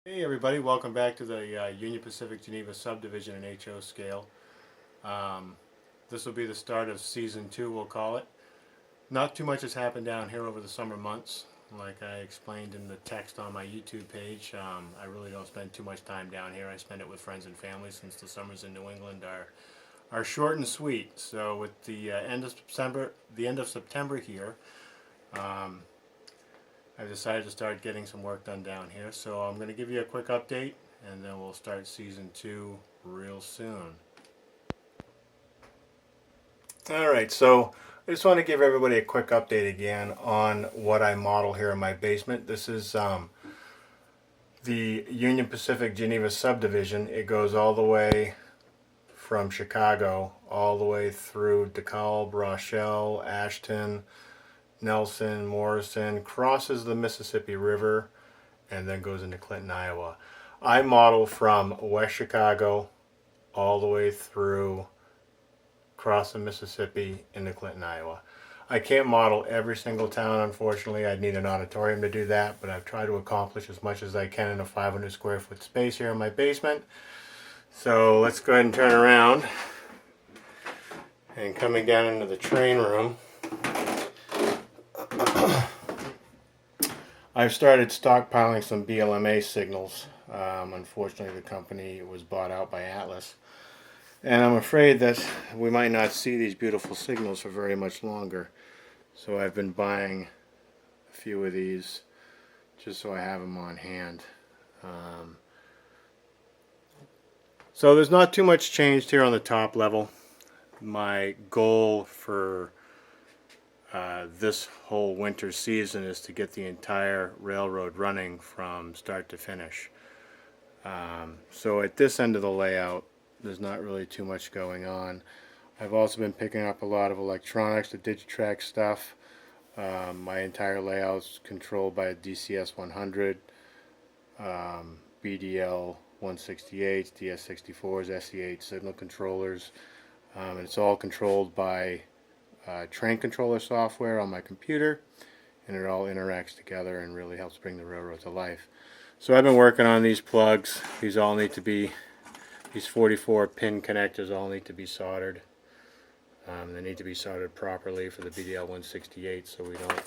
Hey everybody, welcome back to the Union Pacific Geneva subdivision in HO scale. Um, this will be the start of season 2, we'll call it. Not too much has happened down here over the summer months. Like I explained in the text on my YouTube page, I really don't spend too much time down here. I spend it with friends and family since the summers in New England are short and sweet. So with the end of September here, um, I've decided to start getting some work done down here. So I'm going to give you a quick update and then we'll start season 2 real soon. Alright, so I just want to give everybody a quick update again on what I model here in my basement. This is the Union Pacific Geneva subdivision. It goes all the way from Chicago all the way through DeKalb, Rochelle, Ashton, Nelson, Morrison, crosses the Mississippi River, and then goes into Clinton, Iowa. I model from West Chicago all the way through across the Mississippi into Clinton, Iowa. I can't model every single town, unfortunately. I'd need an auditorium to do that, but I've tried to accomplish as much as I can in a 500 square foot space here in my basement. So let's go ahead and turn around. And coming down into the train room, I've started stockpiling some BLMA signals. Unfortunately, the company was bought out by Atlas. And I'm afraid that we might not see these beautiful signals for very much longer. So I've been buying a few of these just so I have them on hand. So there's not too much changed here on the top level. My goal for this whole winter season is to get the entire railroad running from start to finish. So at this end of the layout, there's not really too much going on. I've also been picking up a lot of electronics, the Digitrax stuff. My entire layout's controlled by a DCS 100, BDL 168, DS64s, SE8 signal controllers. And it's all controlled by train controller software on my computer, and it all interacts together and really helps bring the railroad to life. So I've been working on these plugs. These 44 pin connectors all need to be soldered. They need to be soldered properly for the BDL 168 so we don't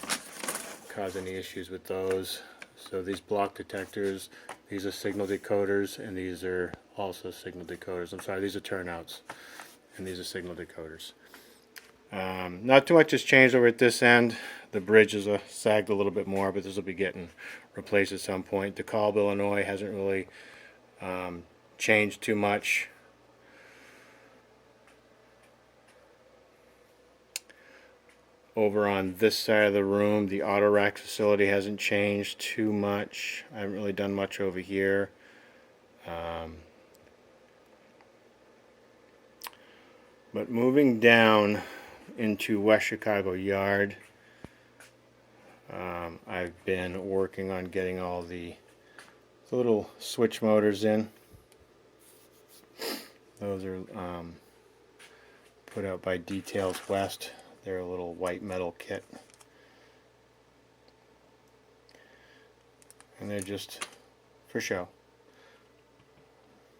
cause any issues with those. So these block detectors, these are signal decoders, and these are also signal decoders. I'm sorry, these are turnouts, and these are signal decoders. Not too much has changed over at this end. The bridge is sagged a little bit more, but this will be getting replaced at some point. DeKalb, Illinois hasn't really changed too much. Over on this side of the room, the auto rack facility hasn't changed too much. I haven't really done much over here. But moving down into West Chicago Yard, I've been working on getting all the little switch motors in. Those are put out by Details West. They're a little white metal kit. And they're just for show.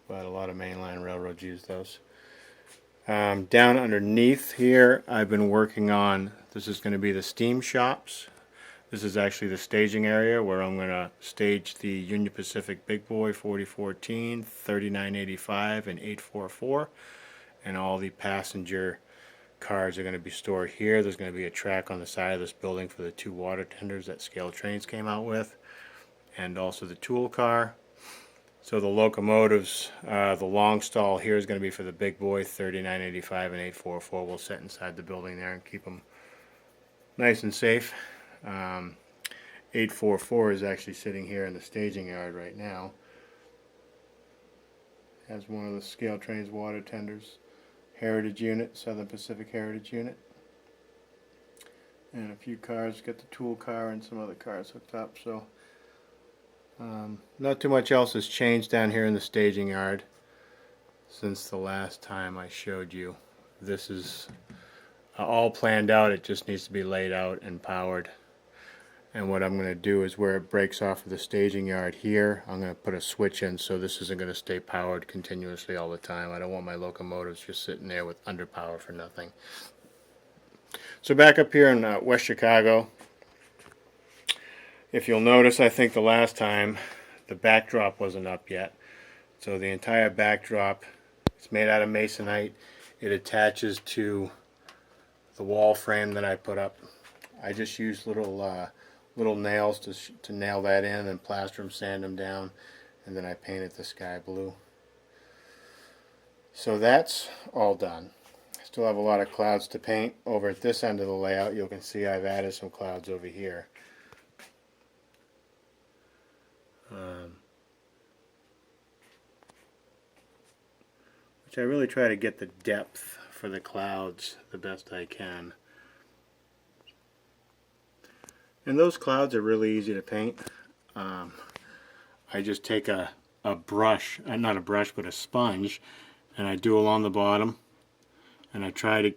But a lot of mainline railroads use those. Down underneath here, I've been working on, this is going to be the steam shops. This is actually the staging area where I'm going to stage the Union Pacific Big Boy 4014, 3985, and 844. And all the passenger cars are going to be stored here. There's going to be a track on the side of this building for the 2 water tenders that Scale Trains came out with. And also the tool car. So the locomotives, the long stall here is going to be for the Big Boy 3985 and 844. We'll set inside the building there and keep them nice and safe. 844 is actually sitting here in the staging yard right now. Has one of the Scale Trains water tenders. Heritage unit, Southern Pacific Heritage unit. And a few cars, got the tool car and some other cars hooked up. So not too much else has changed down here in the staging yard since the last time I showed you. This is all planned out, it just needs to be laid out and powered. And what I'm going to do is where it breaks off of the staging yard here, I'm going to put a switch in so this isn't going to stay powered continuously all the time. I don't want my locomotives just sitting there with underpower for nothing. So back up here in West Chicago, if you'll notice, I think the last time the backdrop wasn't up yet. So the entire backdrop, it's made out of masonite. It attaches to the wall frame that I put up. I just used little nails to nail that in and plaster them, sand them down, and then I painted the sky blue. So that's all done. I still have a lot of clouds to paint. Over at this end of the layout, you can see I've added some clouds over here. Which I really try to get the depth for the clouds the best I can. And those clouds are really easy to paint. I just take a brush, not a brush, but a sponge, and I do along the bottom. And I try to,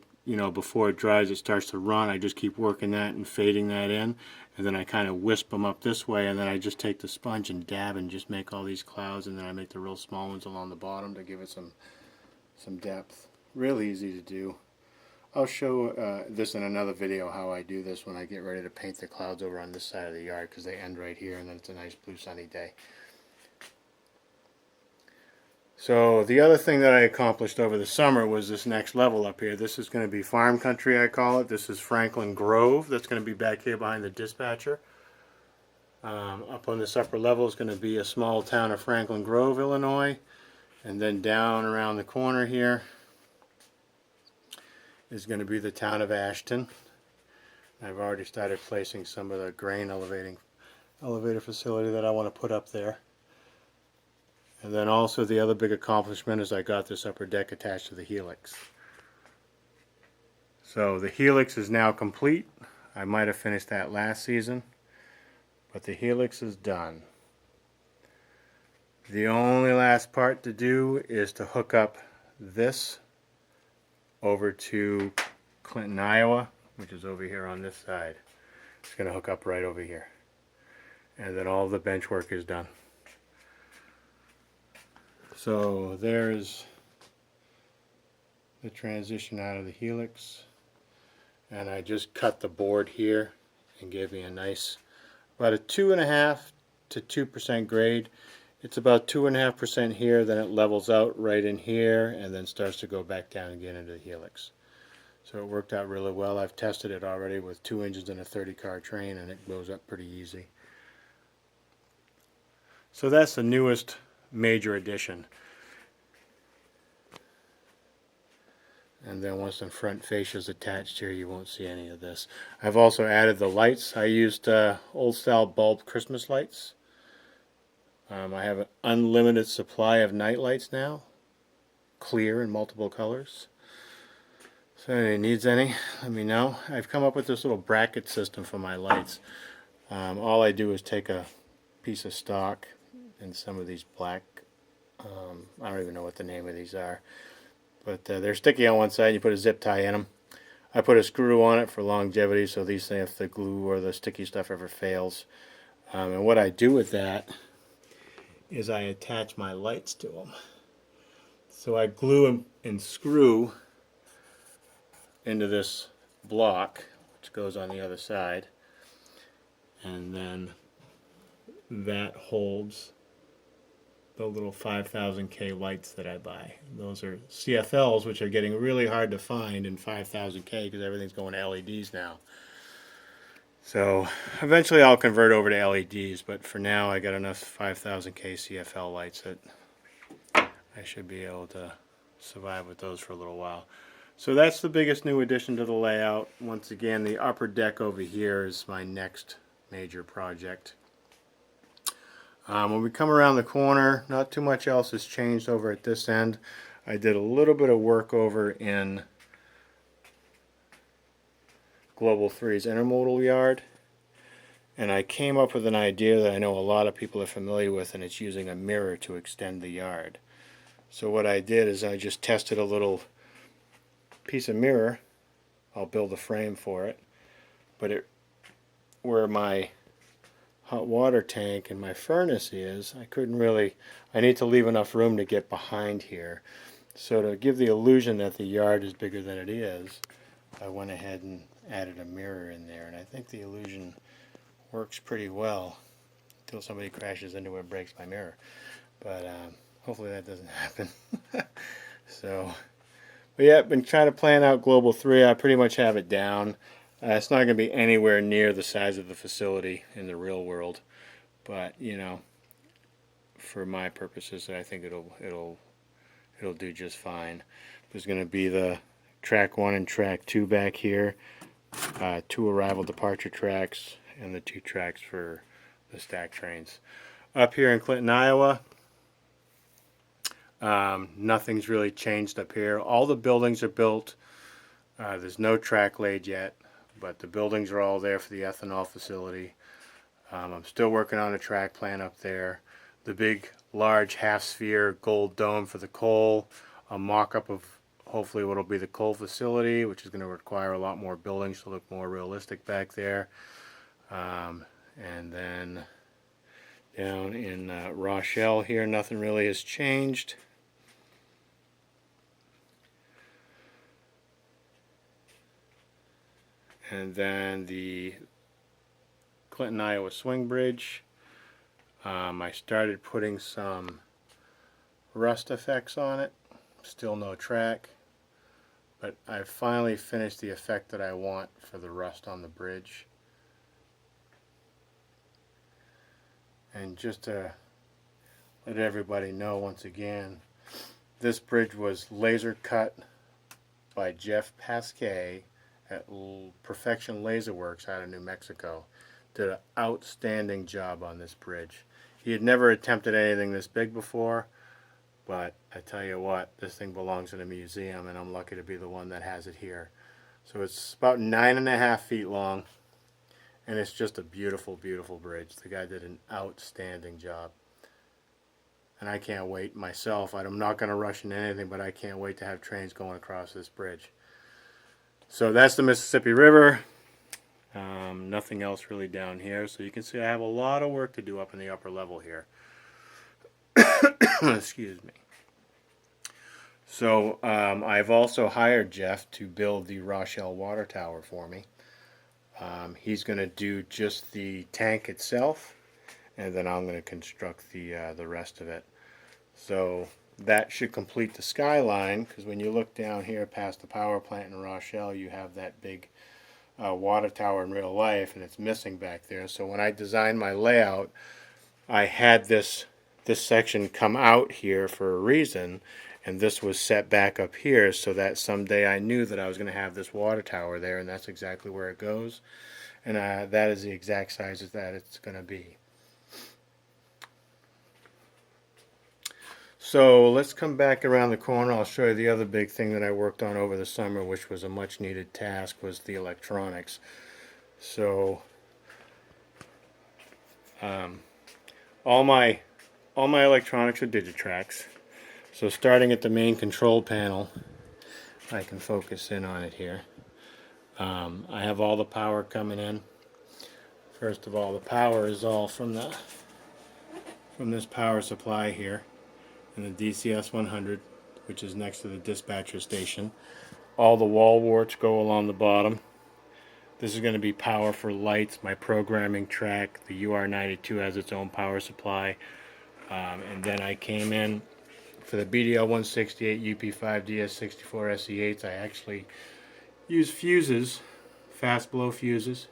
before it dries, it starts to run. I just keep working that and fading that in. And then I kind of wisp them up this way, and then I just take the sponge and dab and just make all these clouds, and then I make the real small ones along the bottom to give it some depth. Really easy to do. I'll show this in another video how I do this when I get ready to paint the clouds over on this side of the yard, because they end right here and then it's a nice blue sunny day. So the other thing that I accomplished over the summer was this next level up here. This is going to be farm country, I call it. This is Franklin Grove. That's going to be back here behind the dispatcher. Up on this upper level is going to be a small town of Franklin Grove, Illinois. And then down around the corner here is going to be the town of Ashton. I've already started placing some of the grain elevator facility that I want to put up there. And then also the other big accomplishment is I got this upper deck attached to the helix. So the helix is now complete. I might have finished that last season, but the helix is done. The only last part to do is to hook up this over to Clinton, Iowa, which is over here on this side. It's going to hook up right over here. And then all the bench work is done. So there's the transition out of the helix. And I just cut the board here and gave me a nice, about a 2.5 to 2% grade. It's about 2.5% here, then it levels out right in here, and then starts to go back down again into the helix. So it worked out really well. I've tested it already with 2 engines and a 30-car train, and it goes up pretty easy. So that's the newest major addition. And then once the front fascia is attached here, you won't see any of this. I've also added the lights. I used old-style bulb Christmas lights. I have an unlimited supply of night lights now, clear in multiple colors. So if anybody needs any, let me know. I've come up with this little bracket system for my lights. All I do is take a piece of stock and some of these black, I don't even know what the name of these are, but they're sticky on one side. You put a zip tie in them. I put a screw on it for longevity, so these things, if the glue or the sticky stuff ever fails. And what I do with that is I attach my lights to them. So I glue and screw into this block, which goes on the other side, and then that holds the little 5000K lights that I buy. Those are CFLs, which are getting really hard to find in 5000K because everything's going to LEDs now. So eventually I'll convert over to LEDs, but for now I got enough 5000K CFL lights that I should be able to survive with those for a little while. So that's the biggest new addition to the layout. Once again, the upper deck over here is my next major project. When we come around the corner, not too much else has changed over at this end. I did a little bit of work over in Global 3's intermodal yard, and I came up with an idea that I know a lot of people are familiar with, and it's using a mirror to extend the yard. So what I did is I just tested a little piece of mirror. I'll build a frame for it, but where my hot water tank and my furnace is, I need to leave enough room to get behind here. So to give the illusion that the yard is bigger than it is, I went ahead and added a mirror in there, and I think the illusion works pretty well until somebody crashes into it and breaks my mirror. But hopefully that doesn't happen. So, but yeah, I've been trying to plan out Global 3. I pretty much have it down. It's not going to be anywhere near the size of the facility in the real world, but you know, for my purposes, I think it'll do just fine. There's going to be the track 1 and track 2 back here, 2 arrival departure tracks, and the 2 tracks for the stack trains. Up here in Clinton, Iowa, nothing's really changed up here. All the buildings are built. There's no track laid yet, but the buildings are all there for the ethanol facility. I'm still working on a track plan up there. The big, large half-sphere gold dome for the coal, a mock-up of hopefully what will be the coal facility, which is going to require a lot more buildings to look more realistic back there. And then down in Rochelle here, nothing really has changed. And then the Clinton, Iowa swing bridge. I started putting some rust effects on it. Still no track. But I finally finished the effect that I want for the rust on the bridge. And just to let everybody know once again, this bridge was laser cut by Jeff Pasquet at Perfection Laser Works out of New Mexico. Did an outstanding job on this bridge. He had never attempted anything this big before, but I tell you what, this thing belongs in a museum, and I'm lucky to be the one that has it here. So it's about 9.5 feet long, and it's just a beautiful, beautiful bridge. The guy did an outstanding job. And I can't wait myself. I'm not going to rush into anything, but I can't wait to have trains going across this bridge. So that's the Mississippi River. Nothing else really down here. So you can see I have a lot of work to do up in the upper level here. Excuse me. So I've also hired Jeff to build the Rochelle water tower for me. He's going to do just the tank itself, and then I'm going to construct the rest of it. So that should complete the skyline, because when you look down here past the power plant in Rochelle, you have that big water tower in real life, and it's missing back there. So when I designed my layout, I had this section come out here for a reason, and this was set back up here so that someday I knew that I was going to have this water tower there, and that's exactly where it goes. And that is the exact size that it's going to be. So let's come back around the corner. I'll show you the other big thing that I worked on over the summer, which was a much needed task, was the electronics. So all my electronics are Digitrax. So starting at the main control panel, I can focus in on it here. I have all the power coming in. First of all, the power is all from this power supply here, and the DCS 100, which is next to the dispatcher station. All the wall warts go along the bottom. This is going to be power for lights, my programming track. The UR92 has its own power supply. And then I came in for the BDL 168 UP5 DS64 SE8s. I actually use fuses, fast blow fuses.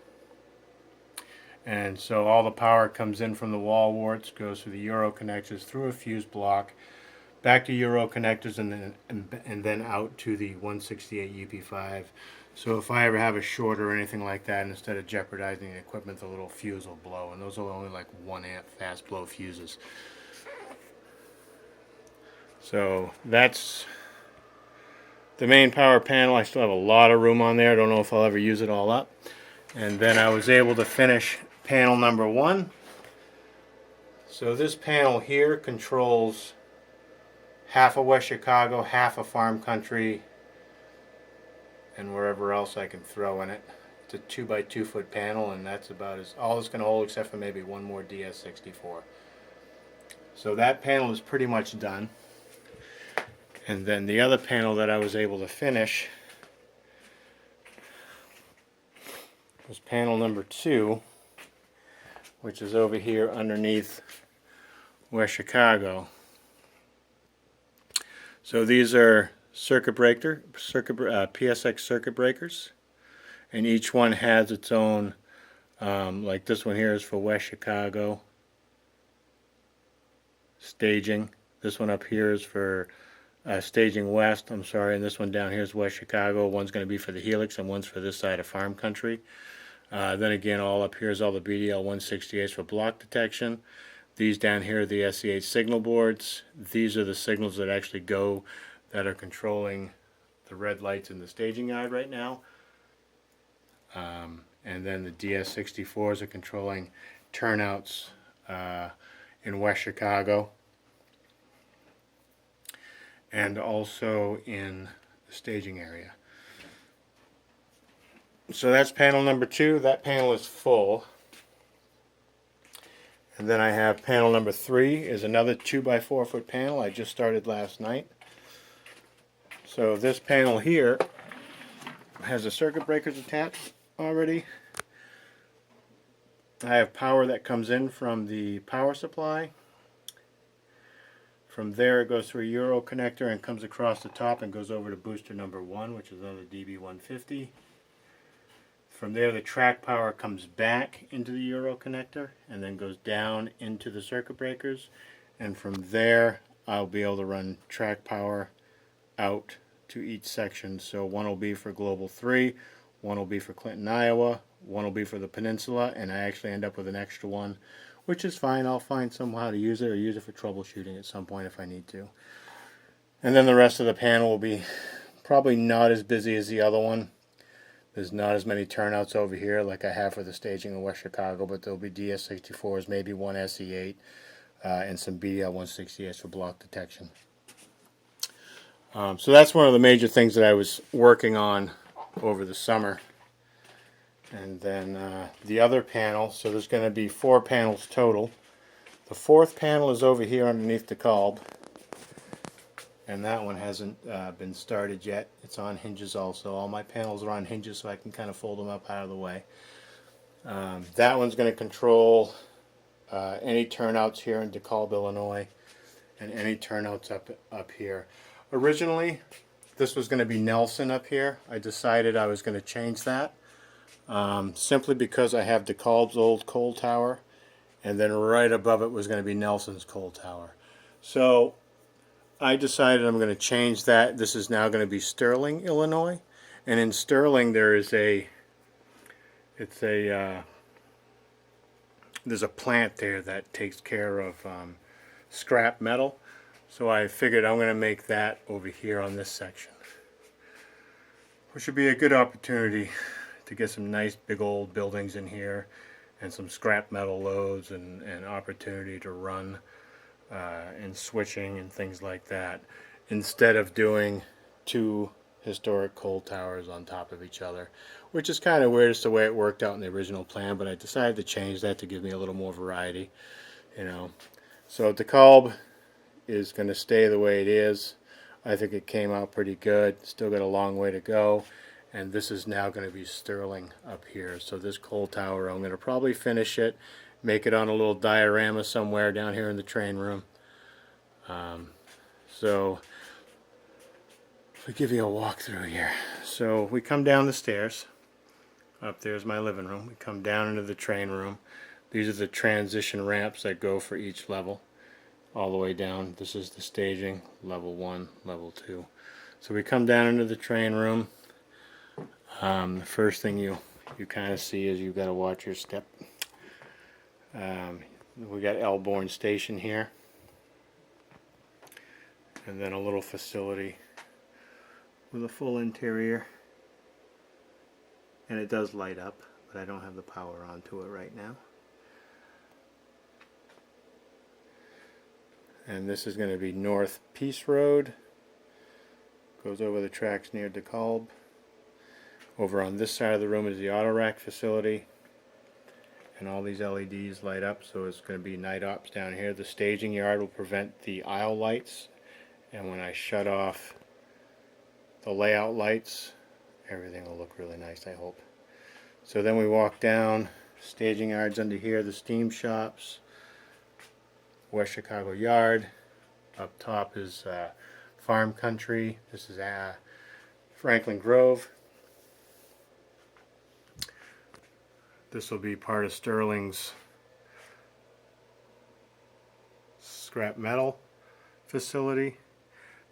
And so all the power comes in from the wall warts, goes through the Euro connectors, through a fuse block, back to Euro connectors, and then out to the 168 UP5. So if I ever have a short or anything like that, instead of jeopardizing the equipment, the little fuse will blow. And those are only like 1 amp fast blow fuses. So that's the main power panel. I still have a lot of room on there. I don't know if I'll ever use it all up. And then I was able to finish panel number 1. So this panel here controls half of West Chicago, half of farm country, and wherever else I can throw in it. It's a 2 by 2 foot panel, and that's about all it's going to hold, except for maybe one more DS64. So that panel is pretty much done. And then the other panel that I was able to finish was panel number 2, which is over here underneath West Chicago. So these are PSX circuit breakers, and each one has its own, like this one here is for West Chicago staging. This one up here is for staging west, I'm sorry, and this one down here is West Chicago. One's going to be for the Helix and one's for this side of farm country. Then again, all up here is all the BDL 168s for block detection. These down here are the SE8 signal boards. These are the signals that actually go, that are controlling the red lights in the staging yard right now. And then the DS64s are controlling turnouts in West Chicago and also in the staging area. So that's panel number 2. That panel is full. And then I have panel number 3 is another 2 by 4 foot panel I just started last night. So this panel here has the circuit breakers attached already. I have power that comes in from the power supply. From there it goes through a Euro connector and comes across the top and goes over to booster number 1, which is on the DB150. From there the track power comes back into the Euro connector and then goes down into the circuit breakers, and from there I'll be able to run track power out to each section. So one will be for Global 3, one will be for Clinton, Iowa, one will be for the Peninsula, and I actually end up with an extra one, which is fine. I'll find somehow to use it or use it for troubleshooting at some point if I need to. And then the rest of the panel will be probably not as busy as the other one. There's not as many turnouts over here like I have for the staging in West Chicago, but there'll be DS64s, maybe one SE8, and some BDL 168s for block detection. So that's one of the major things that I was working on over the summer. And then the other panel, so there's going to be 4 panels total. The 4th panel is over here underneath the Kolb, and that one hasn't been started yet. It's on hinges also. All my panels are on hinges, so I can kind of fold them up out of the way. That one's going to control any turnouts here in DeKalb, Illinois, and any turnouts up here. Originally, this was going to be Nelson up here. I decided I was going to change that. Simply because I have DeKalb's old coal tower, and then right above it was going to be Nelson's coal tower. So I decided I'm going to change that. This is now going to be Sterling, Illinois, and in Sterling there is there's a plant there that takes care of scrap metal. So I figured I'm going to make that over here on this section, which would be a good opportunity to get some nice big old buildings in here and some scrap metal loads and opportunity to run and switching and things like that, instead of doing 2 historic coal towers on top of each other, which is kind of weird. It's the way it worked out in the original plan, but I decided to change that to give me a little more variety, you know. So DeKalb is going to stay the way it is. I think it came out pretty good. Still got a long way to go. And this is now going to be Sterling up here. So this coal tower, I'm going to probably finish it, make it on a little diorama somewhere down here in the train room. So I'll give you a walk through here. So we come down the stairs. Up there's my living room. We come down into the train room. These are the transition ramps that go for each level all the way down. This is the staging, level 1, level 2. So we come down into the train room. The first thing you kind of see is you've got to watch your step. We got Elborn Station here, and then a little facility with a full interior, and it does light up, but I don't have the power onto it right now. And this is going to be North Peace Road, goes over the tracks near DeKalb. Over on this side of the room is the auto rack facility. And all these LEDs light up, so it's going to be night ops down here. The staging yard will prevent the aisle lights, and when I shut off the layout lights, everything will look really nice, I hope. So then we walk down, staging yards under here, the steam shops, West Chicago Yard. Up top is Farm Country. This is Franklin Grove. This will be part of Sterling's scrap metal facility.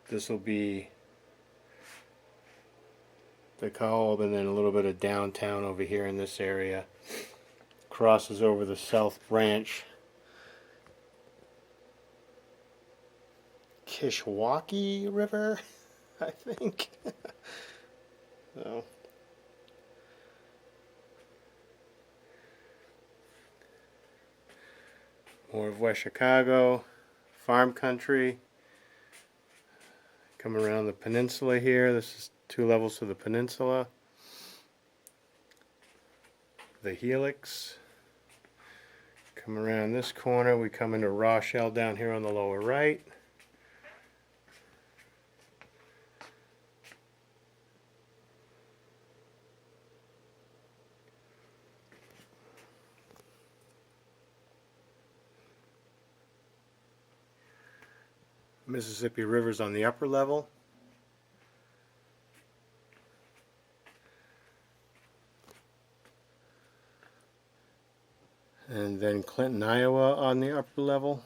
This will be the Cobb, and then a little bit of downtown over here in this area. Crosses over the South Branch Kishwaukee River, I think. So. More of West Chicago, Farm Country. Come around the peninsula here. This is 2 levels to the peninsula. The Helix. Come around this corner. We come into Rochelle down here on the lower right. Mississippi River's on the upper level. And then Clinton, Iowa on the upper level.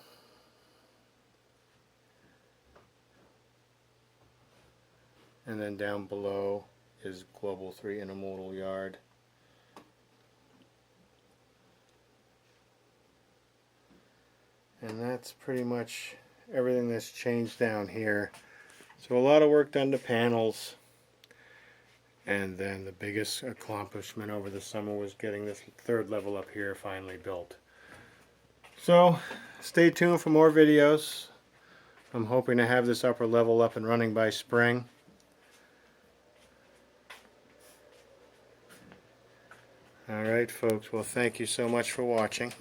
And then down below is Global 3 Intermodal Yard. And that's pretty much everything that's changed down here. So a lot of work done to panels, and then the biggest accomplishment over the summer was getting this 3rd level up here finally built. So stay tuned for more videos. I'm hoping to have this upper level up and running by spring. Alright folks, well thank you so much for watching.